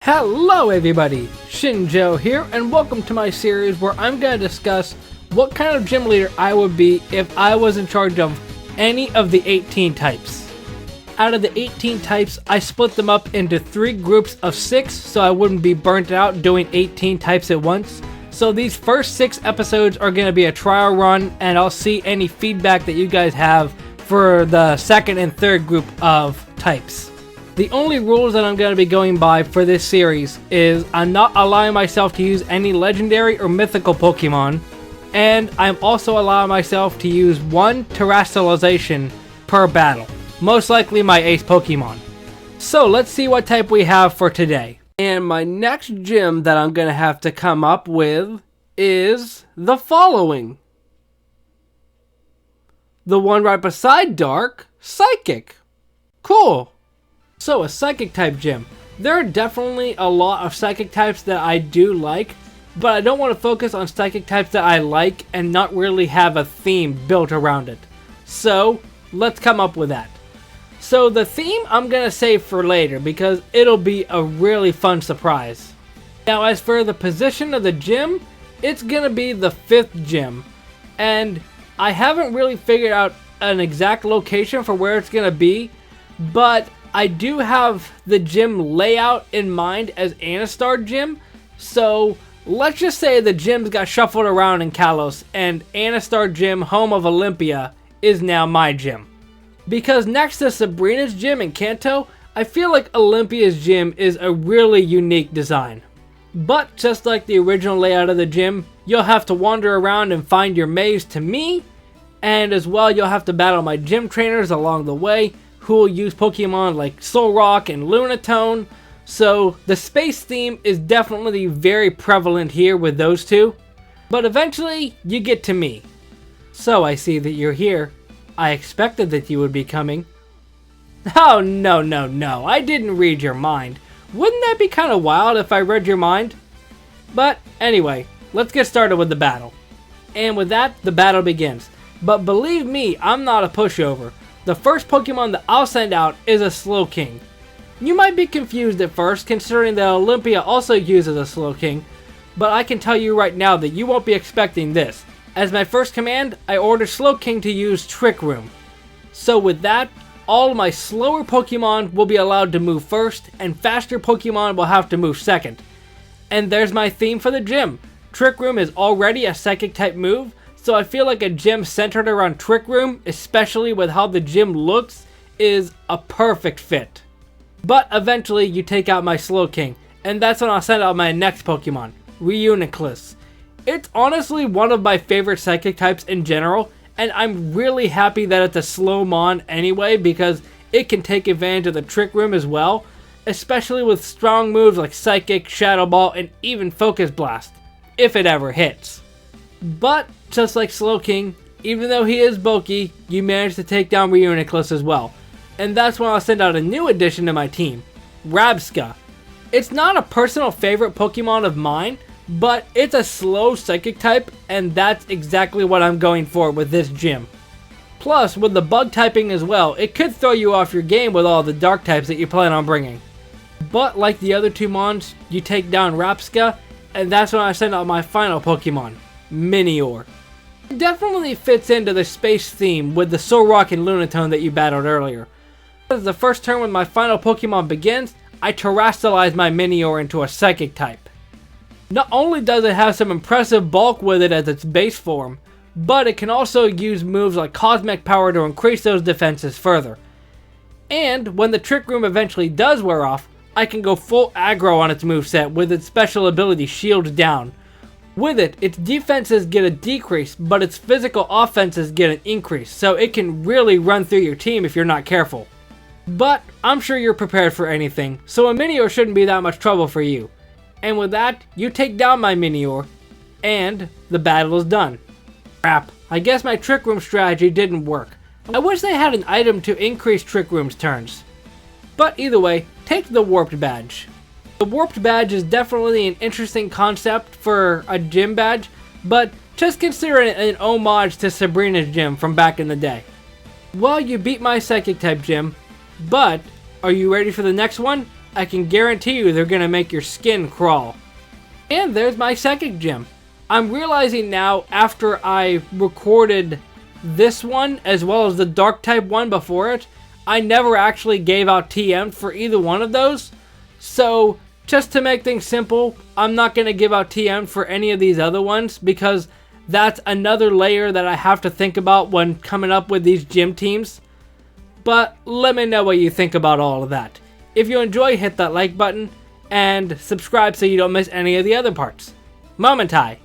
Hello everybody, Shinjo here, and welcome to my series where I'm going to discuss what kind of gym leader I would be if I was in charge of any of the 18 types. Out of the 18 types, I split them up into 3 groups of 6 so I wouldn't be burnt out doing 18 types at once. So these first 6 episodes are going to be a trial run, and I'll see any feedback that you guys have for the second and third group of types. The only rules that I'm going to be going by for this series is I'm not allowing myself to use any legendary or mythical Pokemon, and I'm also allowing myself to use 1 Terastallization per battle, most likely my ace Pokemon. So let's see what type we have for today. And my next gym that I'm going to have to come up with is the following. The one right beside Dark, Psychic. Cool. So, a Psychic type gym. There are definitely a lot of Psychic types that I do like, but I don't want to focus on Psychic types that I like and not really have a theme built around it. So, let's come up with that. So, the theme I'm going to save for later because it'll be a really fun surprise. Now, as for the position of the gym, it's going to be the 5th gym. And I haven't really figured out an exact location for where it's going to be, but I do have the gym layout in mind as Anastar Gym, so let's just say the gyms got shuffled around in Kalos, and Anastar Gym, home of Olympia, is now my gym. Because next to Sabrina's gym in Kanto, I feel like Olympia's gym is a really unique design. But just like the original layout of the gym, you'll have to wander around and find your maze to me, and as well you'll have to battle my gym trainers along the way, who will use Pokemon like Solrock and Lunatone, so the space theme is definitely very prevalent here with those two. But eventually, you get to me. So I see that you're here. I expected that you would be coming. Oh no, I didn't read your mind. Wouldn't that be kind of wild if I read your mind? But anyway, let's get started with the battle. And with that, the battle begins. But believe me, I'm not a pushover. The first Pokemon that I'll send out is a Slowking. You might be confused at first, considering that Olympia also uses a Slowking, but I can tell you right now that you won't be expecting this. As my first command, I order Slowking to use Trick Room. So with that, all my slower Pokemon will be allowed to move first, and faster Pokemon will have to move second. And there's my theme for the gym. Trick Room is already a Psychic type move, so I feel like a gym centered around Trick Room, especially with how the gym looks, is a perfect fit. But eventually you take out my Slowking, and that's when I'll send out my next Pokemon, Reuniclus. It's honestly one of my favorite Psychic types in general, and I'm really happy that it's a slow mon anyway because it can take advantage of the Trick Room as well, especially with strong moves like Psychic, Shadow Ball, and even Focus Blast, if it ever hits. But, just like Slowking, even though he is bulky, you manage to take down Reuniclus as well. And that's when I'll send out a new addition to my team, Rabsca. It's not a personal favorite Pokemon of mine, but it's a slow Psychic type, and that's exactly what I'm going for with this gym. Plus, with the bug typing as well, it could throw you off your game with all the dark types that you plan on bringing. But like the other 2 mons, you take down Rabsca, and that's when I send out my final Pokemon, Minior. It definitely fits into the space theme with the Solrock and Lunatone that you battled earlier. As the first turn when my final Pokemon begins, I Terastallize my Minior into a Psychic type. Not only does it have some impressive bulk with it as its base form, but it can also use moves like Cosmic Power to increase those defenses further. And when the Trick Room eventually does wear off, I can go full aggro on its moveset with its special ability Shield Down. With it, its defenses get a decrease, but its physical offenses get an increase, so it can really run through your team if you're not careful. But I'm sure you're prepared for anything, so a Minior shouldn't be that much trouble for you. And with that, you take down my Minior, and the battle is done. Crap, I guess my Trick Room strategy didn't work. I wish they had an item to increase Trick Room's turns. But either way, take the Warped Badge. The Warped Badge is definitely an interesting concept for a gym badge, but just consider it an homage to Sabrina's gym from back in the day. Well, you beat my Psychic type gym, but are you ready for the next one? I can guarantee you they're gonna make your skin crawl. And there's my Psychic Gym. I'm realizing now, after I recorded this one as well as the Dark type one before it, I never actually gave out TM for either one of those. So just to make things simple, I'm not going to give out TM for any of these other ones, because that's another layer that I have to think about when coming up with these gym teams. But let me know what you think about all of that. If you enjoy, hit that like button and subscribe so you don't miss any of the other parts. Momentai.